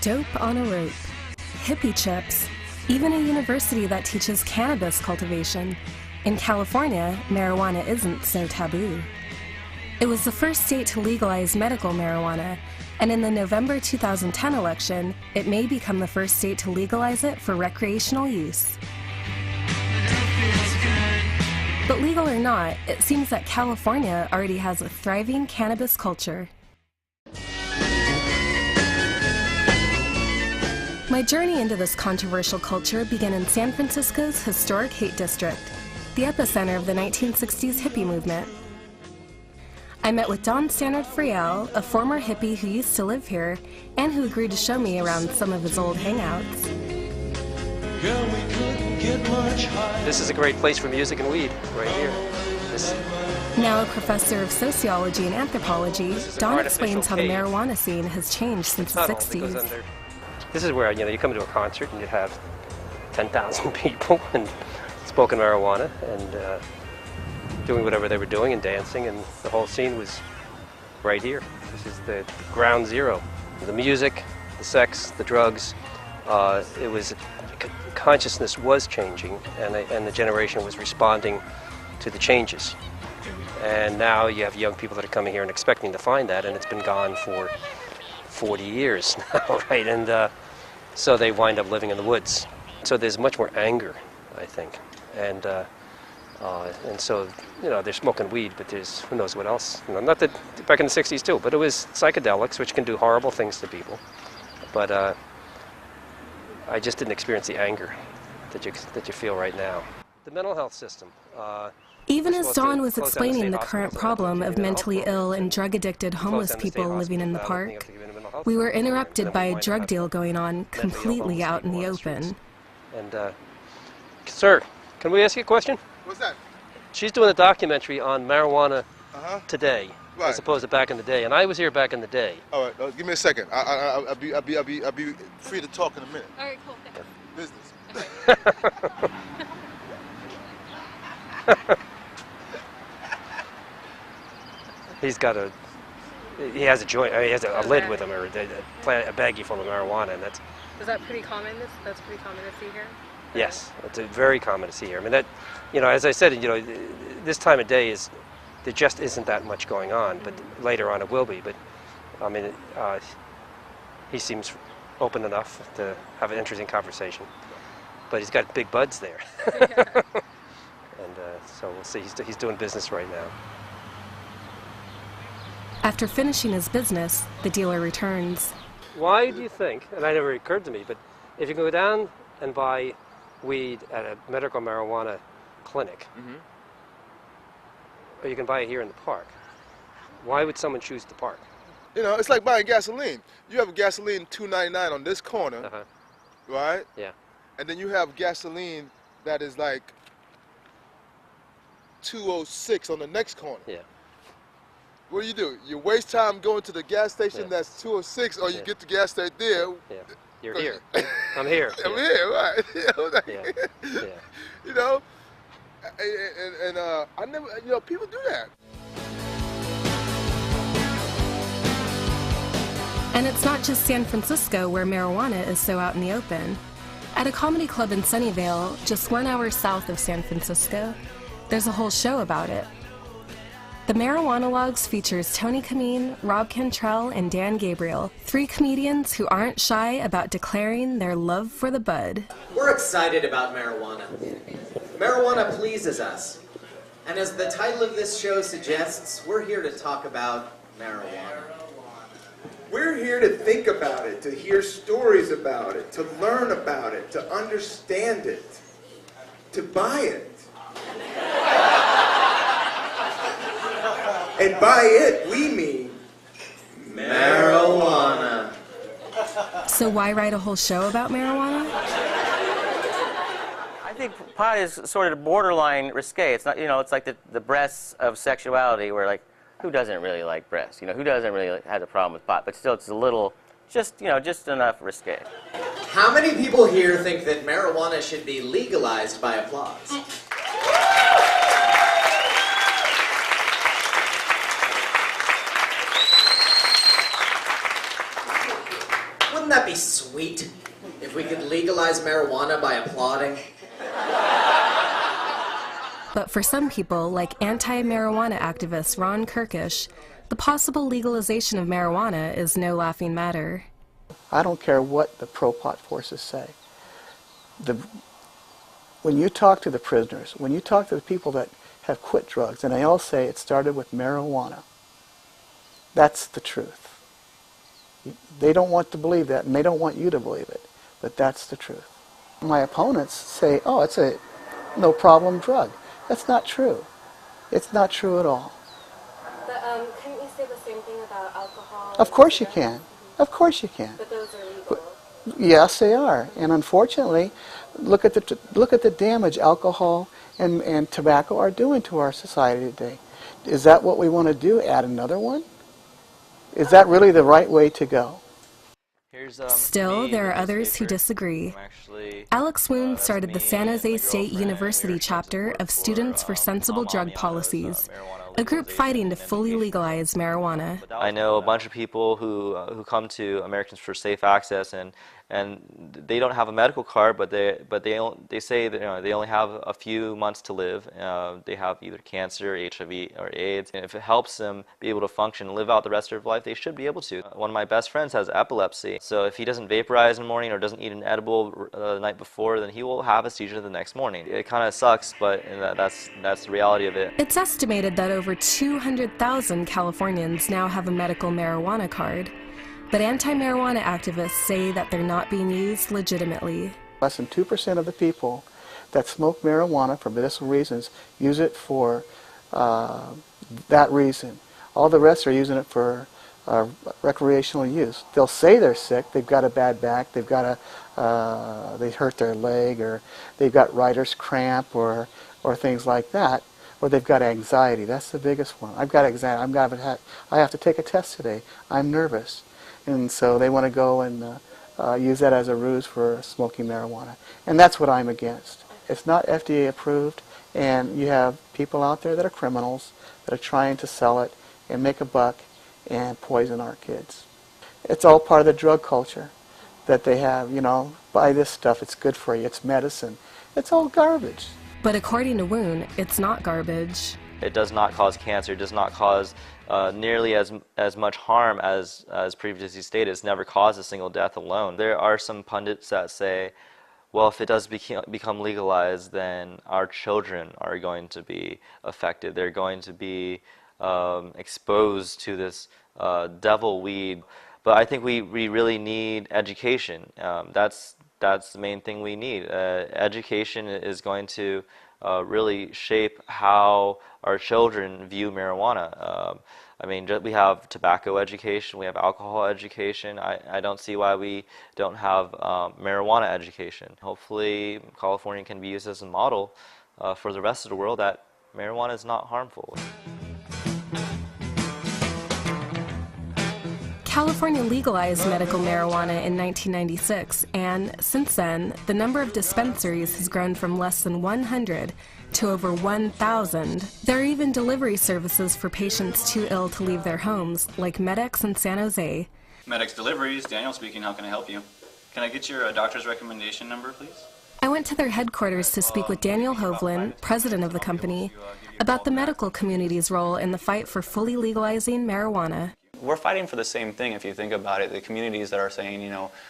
dope on a rope, hippie chips, even a university that teaches cannabis cultivation. In California, marijuana isn't so taboo. It was the first state to legalize medical marijuana, and in the November 2010 election, it may become the first state to legalize it for recreational use. But legal or not, it seems that California already has a thriving cannabis culture. My journey into this controversial culture began in San Francisco's historic Haight District, the epicenter of the 1960s hippie movement. I met with Don Stannard Friel, a former hippie who used to live here and who agreed to show me around some of his old hangouts. This is a great place for music and weed, right here. Now a professor of sociology and anthropology, Don explains how the marijuana scene has changed since the 60s. This is where, you come to a concert and you have 10,000 people and smoking marijuana and doing whatever they were doing and dancing, and the whole scene was right here. This is the ground zero. The music, the sex, the drugs, consciousness was changing, and the generation was responding to the changes. And now you have young people that are coming here and expecting to find that, and it's been gone for 40 years now, right? And so they wind up living in the woods. So there's much more anger, I think. And so, they're smoking weed, but there's who knows what else. Not that back in the 60s too, but it was psychedelics, which can do horrible things to people. But I just didn't experience the anger that you feel right now. The mental health system. Even as Don was explaining the current problem of mentally ill and drug-addicted homeless people living in the park, we were interrupted by a drug deal going on completely out in the open. And, sir, can we ask you a question? What's that? She's doing a documentary on marijuana today, right, as opposed to back in the day, and I was here back in the day. All right, give me a second. I'll be free to talk in a minute. All right, cool. Thanks. Business. He has a joint. He has a lid with him, or a baggie full of marijuana, and that's. Is that pretty common? That's pretty common to see here. Yes, it's very common to see here. I mean, as I said, this time of day there just isn't that much going on, but later on it will be. But I mean, he seems open enough to have an interesting conversation. But he's got big buds there, Yeah. and so we'll see. He's doing business right now. After finishing his business, the dealer returns. Why do you think, and it never occurred to me, but if you go down and buy weed at a medical marijuana clinic, or you can buy it here in the park, why would someone choose the park? It's like buying gasoline. You have gasoline $2.99 on this corner, right? Yeah. And then you have gasoline that is like $2.06 on the next corner. Yeah. What do? You waste time going to the gas station that's $2.06, or you get the gas station there. Yeah. You're here. I'm here. I'm here, right? Yeah. And I never, people do that. And it's not just San Francisco where marijuana is so out in the open. At a comedy club in Sunnyvale, just 1 hour south of San Francisco, there's a whole show about it. The Marijuana Logs features Tony Kameen, Rob Cantrell, and Dan Gabriel, 3 comedians who aren't shy about declaring their love for the bud. We're excited about marijuana. Marijuana pleases us. And as the title of this show suggests, we're here to talk about marijuana. We're here to think about it, to hear stories about it, to learn about it, to understand it, to buy it. And by it, we mean marijuana. So why write a whole show about marijuana? I think pot is sort of borderline risque. It's not, it's like the breasts of sexuality, where like, who doesn't really like breasts? Who doesn't really have a problem with pot? But still, it's a little, just enough risque. How many people here think that marijuana should be legalized by applause? Wouldn't that be sweet? If we could legalize marijuana by applauding. But for some people, like anti-marijuana activist Ron Kirkish, the possible legalization of marijuana is no laughing matter. I don't care what the pro-pot forces say. When you talk to the prisoners, when you talk to the people that have quit drugs, and they all say it started with marijuana, that's the truth. They don't want to believe that, and they don't want you to believe it, but that's the truth. My opponents say, oh, it's a no-problem drug. That's not true. It's not true at all. But couldn't you say the same thing about alcohol? Of course you can. Of course you can. But those are legal. Yes, they are. And unfortunately, look at the damage alcohol and tobacco are doing to our society today. Is that what we want to do? Add another one? Is that really the right way to go? Still, there are others who disagree. Alex Woon started the San Jose State University chapter of Students for Sensible Drug Policies, a group fighting to fully legalize marijuana. I know a bunch of people who come to Americans for Safe Access, and they don't have a medical card, but they say that they only have a few months to live. They have either cancer, HIV, or AIDS, and if it helps them be able to function and live out the rest of their life, they should be able to. One of my best friends has epilepsy, so if he doesn't vaporize in the morning or doesn't eat an edible the night before, then he will have a seizure the next morning. It kind of sucks, but that's the reality of it. It's estimated that over 200,000 Californians now have a medical marijuana card, but anti-marijuana activists say that they're not being used legitimately. Less than 2% of the people that smoke marijuana for medicinal reasons use it for that reason. All the rest are using it for recreational use. They'll say they're sick, they've got a bad back, they hurt their leg, or they've got writer's cramp, or things like that, or they've got anxiety. That's the biggest one. I've got anxiety. I have to take a test today. I'm nervous. And so they want to go and use that as a ruse for smoking marijuana. And that's what I'm against. It's not FDA approved, and you have people out there that are criminals that are trying to sell it and make a buck and poison our kids. It's all part of the drug culture that they have, buy this stuff, it's good for you, it's medicine. It's all garbage. But according to Woon, it's not garbage. It does not cause cancer. It does not cause nearly as much harm as previously stated. It's never caused a single death alone. There are some pundits that say, well, if it does become legalized, then our children are going to be affected. They're going to be exposed to this devil weed. But I think we really need education. That's the main thing we need. Education is going to really shape how our children view marijuana. I mean, we have tobacco education, we have alcohol education. I don't see why we don't have marijuana education. Hopefully, California can be used as a model for the rest of the world that marijuana is not harmful. California legalized medical marijuana in 1996, and since then, the number of dispensaries has grown from less than 100 to over 1,000. There are even delivery services for patients too ill to leave their homes, like Medex in San Jose. Medex Deliveries, Daniel speaking, how can I help you? Can I get your doctor's recommendation number, please? I went to their headquarters to speak with Daniel Hovland, president of the company, about the medical community's role in the fight for fully legalizing marijuana. We're fighting for the same thing if you think about it. The communities that are saying,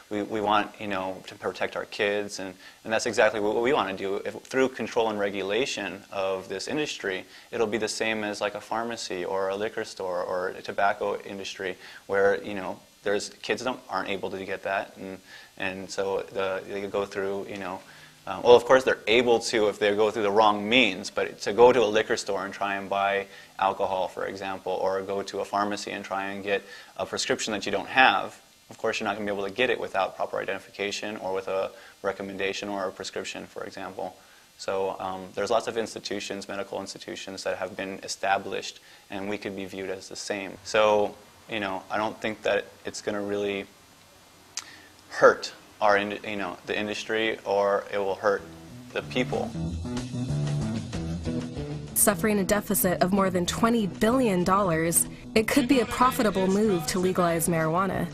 we want, to protect our kids, and that's exactly what we want to do. Through control and regulation of this industry, it'll be the same as like a pharmacy or a liquor store or a tobacco industry where, there's kids that aren't able to get that, and so they go through, well, of course, they're able to if they go through the wrong means, but to go to a liquor store and try and buy alcohol, for example, or go to a pharmacy and try and get a prescription that you don't have, of course, you're not going to be able to get it without proper identification or with a recommendation or a prescription, for example. So there's lots of institutions, medical institutions, that have been established, and we could be viewed as the same. So, I don't think that it's going to really hurt the industry, or it will hurt the people. Suffering a deficit of more than $20 billion, it could be a profitable move to legalize marijuana.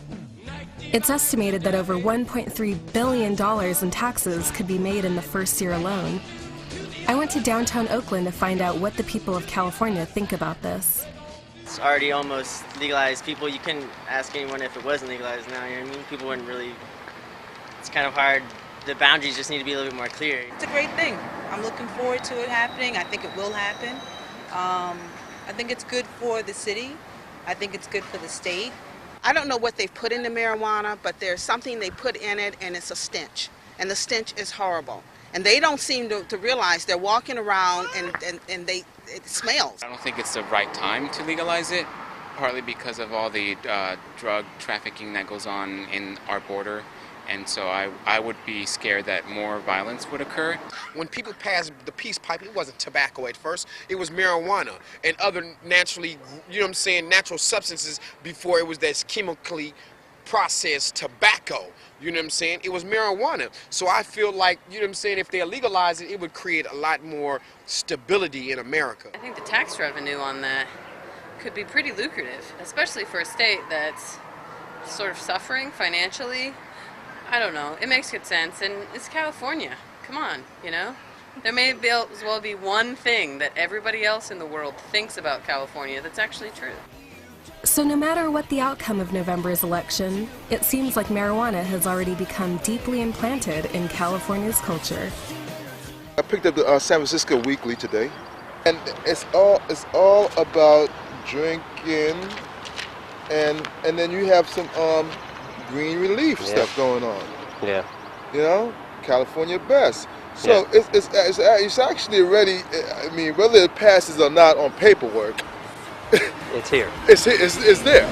It's estimated that over $1.3 billion in taxes could be made in the first year alone. I went to downtown Oakland to find out what the people of California think about this. It's already almost legalized. People, you couldn't ask anyone if it wasn't legalized now, you know what I mean? People wouldn't really, it's kind of hard. The boundaries just need to be a little bit more clear. It's a great thing. I'm looking forward to it happening. I think it will happen. I think it's good for the city. I think it's good for the state. I don't know what they put into marijuana, but there's something they put in it, and it's a stench. And the stench is horrible. And they don't seem to realize they're walking around and it smells. I don't think it's the right time to legalize it, partly because of all the drug trafficking that goes on in our border. And so I would be scared that more violence would occur. When people passed the peace pipe, it wasn't tobacco at first. It was marijuana and other naturally, you know what I'm saying, natural substances before it was that chemically processed tobacco. You know what I'm saying? It was marijuana. So I feel like, you know what I'm saying, if they legalize it, it would create a lot more stability in America. I think the tax revenue on that could be pretty lucrative, especially for a state that's sort of suffering financially. I don't know. It makes good sense, and it's California. Come on, you know? There may as well be one thing that everybody else in the world thinks about California that's actually true. So no matter what the outcome of November's election, it seems like marijuana has already become deeply implanted in California's culture. I picked up the San Francisco Weekly today, and it's all about drinking, and then you have some green relief stuff going on. Yeah. You know, California best. So it's actually already. I mean, whether it passes or not on paperwork, it's here. It's there.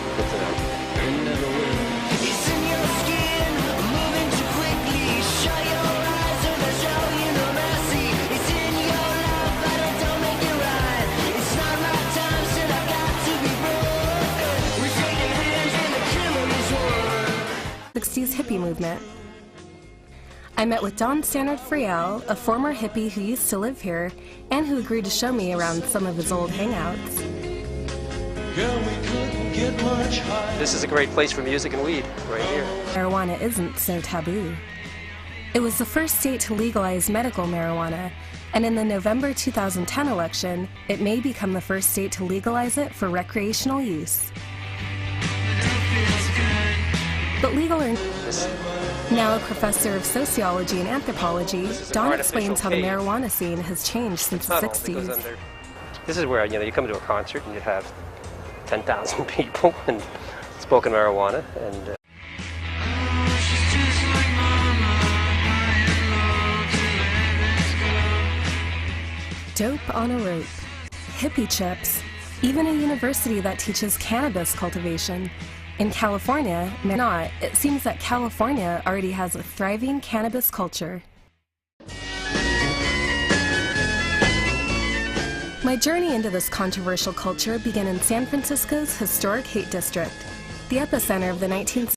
'60s hippie movement. I met with Don Stannard Friel, a former hippie who used to live here and who agreed to show me around some of his old hangouts. This is a great place for music and weed, right here. Marijuana isn't so taboo. It was the first state to legalize medical marijuana, and in the November 2010 election, it may become the first state to legalize it for recreational use. But legal or now a professor of sociology and anthropology, Don explains how the marijuana scene has changed since the 60s. This is where, you know, you come to a concert and you have 10,000 people and smoking marijuana, and dope on a rope, hippie chips, even a university that teaches cannabis cultivation. In California, not. It seems that California already has a thriving cannabis culture. My journey into this controversial culture began in San Francisco's historic Haight District, the epicenter of the 19th